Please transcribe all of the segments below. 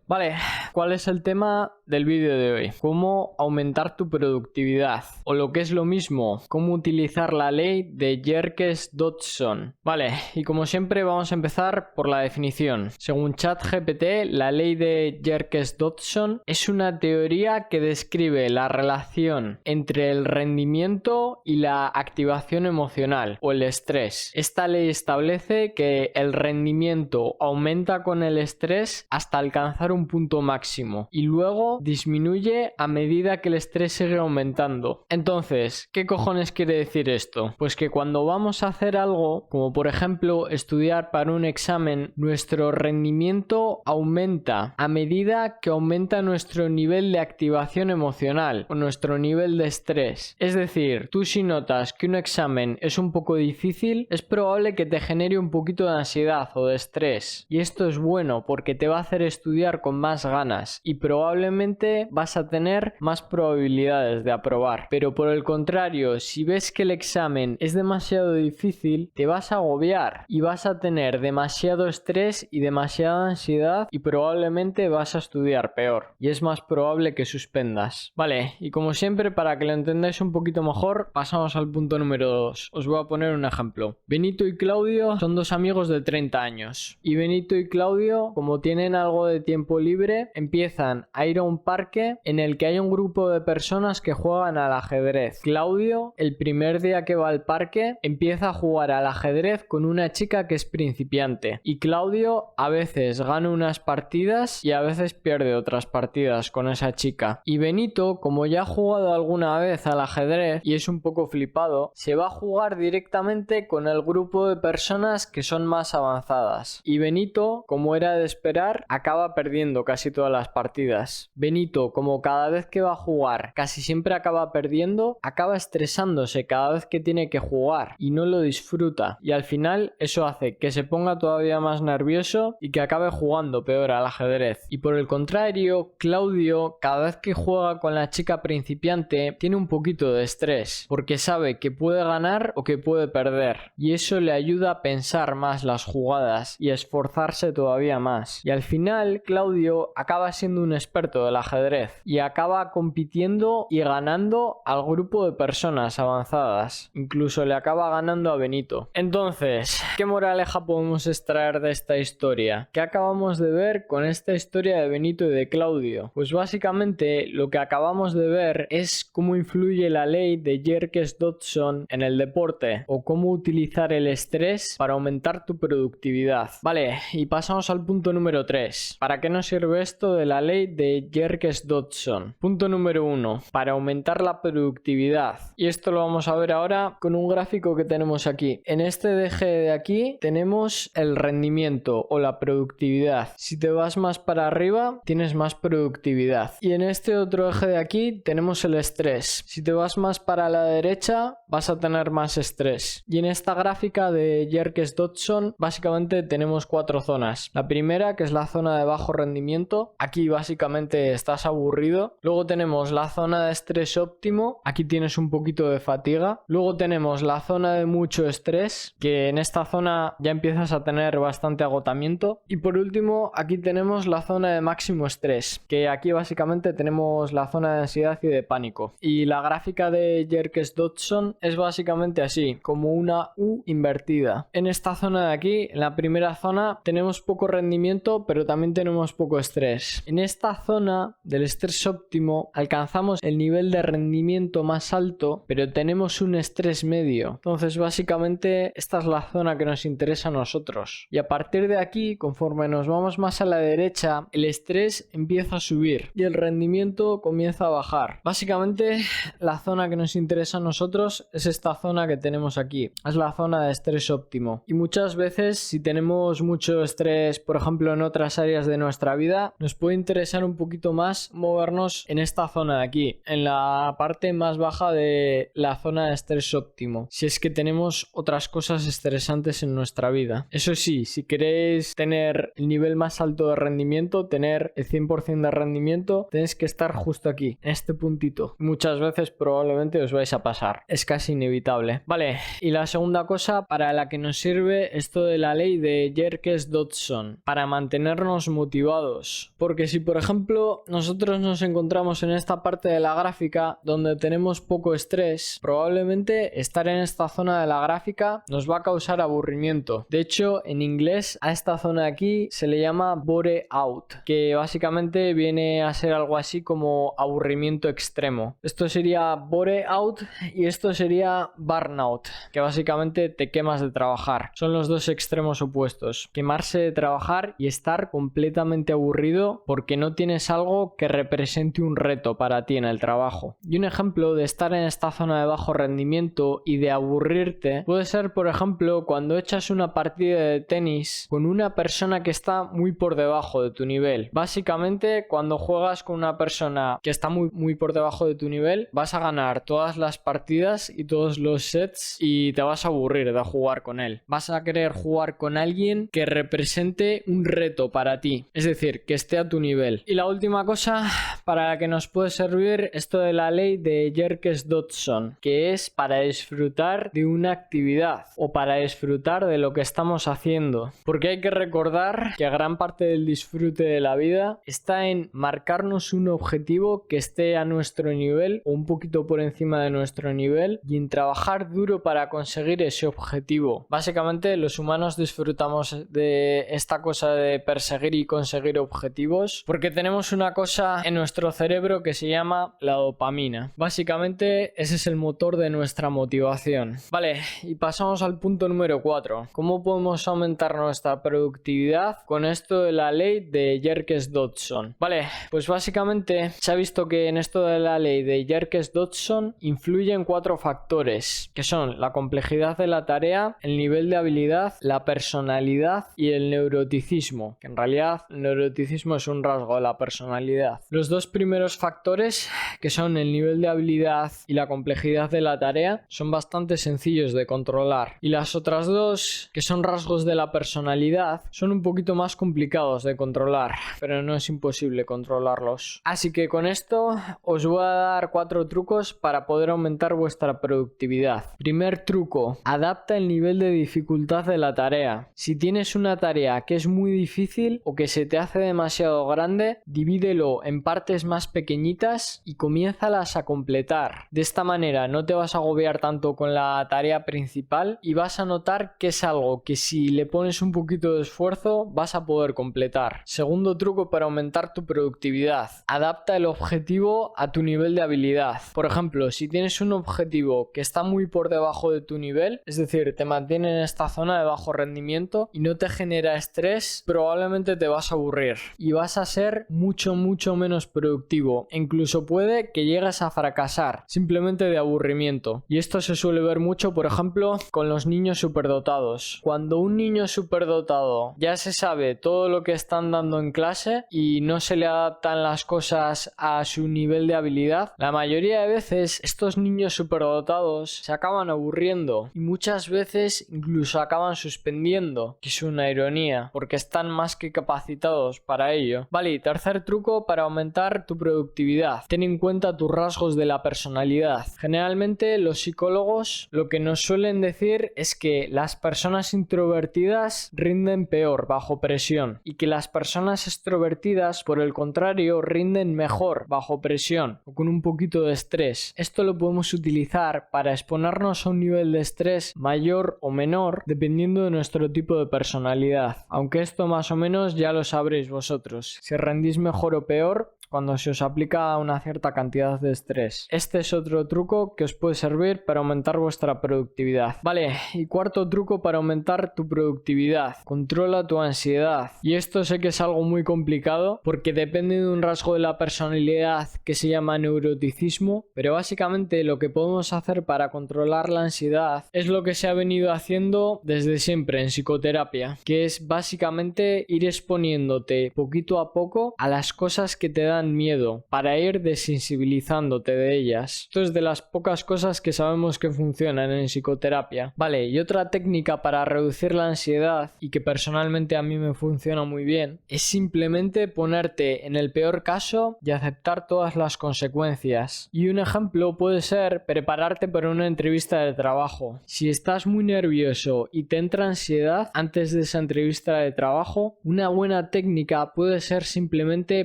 Vale, ¿cuál es el tema del vídeo de hoy? Cómo aumentar tu productividad, o lo que es lo mismo, cómo utilizar la ley de Yerkes-Dodson. Vale, y como siempre vamos a empezar por la definición. Según ChatGPT, la ley de Yerkes-Dodson es una teoría que describe la relación entre el rendimiento y la activación emocional o el estrés. Esta ley establece que el rendimiento aumenta con el estrés hasta alcanzar un punto máximo y luego disminuye a medida que el estrés sigue aumentando. Entonces, ¿qué cojones quiere decir esto? Pues que cuando vamos a hacer algo, como por ejemplo estudiar para un examen, nuestro rendimiento aumenta a medida que aumenta nuestro nivel de activación emocional o nuestro nivel de estrés. Es decir, tú si notas que un examen es un poco difícil, es probable que te genere un poquito de ansiedad o de estrés. Y esto es bueno porque te va a hacer estudiar con más ganas y probablemente vas a tener más probabilidades de aprobar. Pero por el contrario, si ves que el examen es demasiado difícil, te vas a agobiar y vas a tener demasiado estrés y demasiada ansiedad y probablemente vas a estudiar peor y es más probable que suspendas. Vale, y como siempre, para que lo entendáis un poquito mejor, pasamos al punto número 2. Os voy a poner un ejemplo. Benito y Claudio son dos amigos de 30 años y Benito y Claudio, como tienen algo de tiempo libre, empiezan a ir a un parque en el que hay un grupo de personas que juegan al ajedrez. Claudio, el primer día que va al parque, empieza a jugar al ajedrez con una chica que es principiante y Claudio a veces gana unas partidas y a veces pierde otras partidas con esa chica. Y Benito, como ya ha jugado alguna vez al ajedrez y es un poco flipado, se va a jugar directamente con el grupo de personas que son más avanzadas. Y Benito, como era de esperar, acaba perdiendo casi todas las partidas. Benito, como cada vez que va a jugar casi siempre acaba perdiendo, acaba estresándose cada vez que tiene que jugar y no lo disfruta. Y al final eso hace que se ponga todavía más nervioso y que acabe jugando peor al ajedrez. Y por el contrario, Claudio, cada vez que juega con la chica principiante, tiene un poquito de estrés porque sabe que puede ganar o que puede perder. Y eso le ayuda a pensar más las jugadas y a esforzarse todavía más. Y al final, Claudio acaba siendo un experto del ajedrez y acaba compitiendo y ganando al grupo de personas avanzadas. Incluso le acaba ganando a Benito. Entonces, ¿qué moraleja podemos extraer de esta historia? ¿Qué acabamos de ver con esta historia de Benito y de Claudio? Pues básicamente lo que acabamos de ver es cómo influye la ley de Yerkes-Dodson en el deporte o cómo utilizar el estrés para aumentar tu productividad. Vale, y pasamos al punto número 3. ¿Para qué nos sirve esto de la ley de Yerkes-Dodson? Punto número 1. Para aumentar la productividad. Y esto lo vamos a ver ahora con un gráfico que tenemos aquí. En este eje de aquí tenemos el rendimiento o la productividad. Si te vas más para arriba, tienes más productividad. Y en este otro eje de aquí tenemos el estrés. Si te vas más para la derecha, vas a tener más estrés. Y en esta gráfica de Yerkes-Dodson, básicamente tenemos 4 zonas. La primera, que es la zona de bajo rendimiento. Aquí básicamente estás aburrido. Luego tenemos la zona de estrés óptimo. Aquí tienes un poquito de fatiga. Luego tenemos la zona de mucho estrés, que en esta zona ya empiezas a tener bastante agotamiento. Y por último, aquí tenemos la zona de máximo estrés, que aquí básicamente tenemos la zona de ansiedad y de pánico. Y la gráfica de Yerkes-Dodson es básicamente así, como una U invertida. En esta zona de aquí, en la primera zona, tenemos poco rendimiento, pero también tenemos poco estrés. En esta zona del estrés óptimo alcanzamos el nivel de rendimiento más alto, pero tenemos un estrés medio. Entonces básicamente esta es la zona que nos interesa a nosotros. Y a partir de aquí, conforme nos vamos más a la derecha, el estrés empieza a subir y el rendimiento comienza a bajar. Básicamente la zona que nos interesa a nosotros es esta zona que tenemos aquí. Es la zona de estrés óptimo. Y muchas veces, si tenemos mucho estrés, por ejemplo en otras áreas de nuestra vida, nos puede interesar un poquito más movernos en esta zona de aquí, en la parte más baja de la zona de estrés óptimo, si es que tenemos otras cosas estresantes en nuestra vida. Eso sí, si queréis tener el nivel más alto de rendimiento, tener el 100% de rendimiento, tenéis que estar justo aquí, en este puntito. Muchas veces probablemente os vais a pasar. Es casi inevitable. Vale, y la segunda cosa para la que nos sirve esto de la ley de Yerkes-Dodson, para mantenernos motivados. Porque si por ejemplo nosotros nos encontramos en esta parte de la gráfica donde tenemos poco estrés, probablemente estar en esta zona de la gráfica nos va a causar aburrimiento. De hecho, en inglés a esta zona de aquí se le llama bore out, que básicamente viene a ser algo así como aburrimiento extremo. Esto sería bore out y esto sería burnout, que básicamente te quemas de trabajar. Son los dos extremos opuestos. Quemarse de trabajar y estar completamente aburrido porque no tienes algo que represente un reto para ti en el trabajo. Y un ejemplo de estar en esta zona de bajo rendimiento y de aburrirte puede ser, por ejemplo, cuando echas una partida de tenis con una persona que está muy por debajo de tu nivel. Básicamente, cuando juegas con una persona que está muy por debajo de tu nivel, vas a ganar todas las partidas y todos los sets y te vas a aburrir de jugar con él. Vas a querer jugar con alguien que represente un reto para ti, es decir, que esté a tu nivel. Y la última cosa para la que nos puede servir esto de la ley de Yerkes-Dodson, que es para disfrutar de una actividad o para disfrutar de lo que estamos haciendo. Porque hay que recordar que gran parte del disfrute de la vida está en marcarnos un objetivo que esté a nuestro nivel o un poquito por encima de nuestro nivel y en trabajar duro para conseguir ese objetivo. Básicamente los humanos disfrutamos de esta cosa de perseguir y conseguir objetivos porque tenemos una cosa en nuestro cerebro que se llama la dopamina. Básicamente ese es el motor de nuestra motivación. Vale, y pasamos al punto número 4. ¿Cómo podemos aumentar nuestra productividad con esto de la ley de Yerkes-Dodson? Vale, pues básicamente se ha visto que en esto de la ley de Yerkes-Dodson influyen 4 factores, que son la complejidad de la tarea, el nivel de habilidad, la personalidad y el neuroticismo, que en realidad el neuroticismo es un rasgo de la personalidad. Los dos primeros factores, que son el nivel de habilidad y la complejidad de la tarea, son bastante sencillos de controlar, y las otras dos, que son rasgos de la personalidad, son un poquito más complicados de controlar, pero no es imposible controlarlos. Así que con esto os voy a dar 4 trucos para poder aumentar vuestra productividad. Primer truco: adapta el nivel de dificultad de la tarea. Si tienes una tarea que es muy difícil o que se te hace demasiado grande, divídelo en partes más pequeñitas y comiénzalas a completar. De esta manera no te vas a agobiar tanto con la tarea principal y vas a notar que es algo que si le pones un poquito de esfuerzo vas a poder completar. Segundo truco para aumentar tu productividad: adapta el objetivo a tu nivel de habilidad. Por ejemplo, si tienes un objetivo que está muy por debajo de tu nivel, es decir, te mantiene en esta zona de bajo rendimiento y no te genera estrés, probablemente te vas a aburrir y vas a ser mucho menos productivo. E incluso puede que llegues a fracasar simplemente de aburrimiento. Y esto se suele ver mucho, por ejemplo, con los niños superdotados. Cuando un niño superdotado ya se sabe todo lo que están dando en clase y no se le adaptan las cosas a su nivel de habilidad, la mayoría de veces estos niños superdotados se acaban aburriendo y muchas veces incluso acaban suspendiendo, que es una ironía porque están más que capacitados para ello. Vale, y tercer truco para aumentar tu productividad: ten en cuenta tus rasgos de la personalidad. Generalmente los psicólogos lo que nos suelen decir es que las personas introvertidas rinden peor bajo presión y que las personas extrovertidas, por el contrario, rinden mejor bajo presión o con un poquito de estrés. Esto lo podemos utilizar para exponernos a un nivel de estrés mayor o menor dependiendo de nuestro tipo de personalidad, aunque esto más o menos ya lo sabréis vosotros, si rendís mejor o peor cuando se os aplica una cierta cantidad de estrés. Este es otro truco que os puede servir para aumentar vuestra productividad. Vale, y cuarto truco para aumentar tu productividad: controla tu ansiedad. Y esto sé que es algo muy complicado porque depende de un rasgo de la personalidad que se llama neuroticismo, pero básicamente lo que podemos hacer para controlar la ansiedad es lo que se ha venido haciendo desde siempre en psicoterapia, que es básicamente ir exponiéndote poquito a poco a las cosas que te dan dan miedo, para ir desensibilizándote de ellas. Esto es de las pocas cosas que sabemos que funcionan en psicoterapia. Vale, y otra técnica para reducir la ansiedad, y que personalmente a mí me funciona muy bien, es simplemente ponerte en el peor caso y aceptar todas las consecuencias. Y un ejemplo puede ser prepararte para una entrevista de trabajo. Si estás muy nervioso y te entra ansiedad antes de esa entrevista de trabajo, una buena técnica puede ser simplemente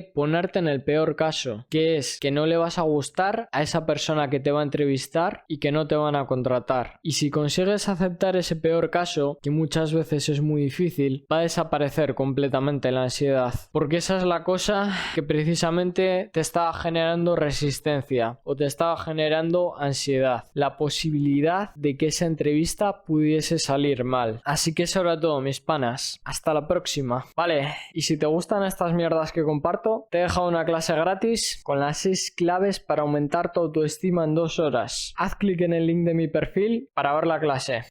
ponerte en el peor caso, que es que no le vas a gustar a esa persona que te va a entrevistar y que no te van a contratar. Y si consigues aceptar ese peor caso, que muchas veces es muy difícil, va a desaparecer completamente la ansiedad, porque esa es la cosa que precisamente te está generando resistencia o te estaba generando ansiedad, la posibilidad de que esa entrevista pudiese salir mal. Así que eso era todo, mis panas. Hasta la próxima. Vale, y si te gustan estas mierdas que comparto, te he dejado una clase gratis con las 6 claves para aumentar tu autoestima en 2 horas. Haz clic en el link de mi perfil para ver la clase.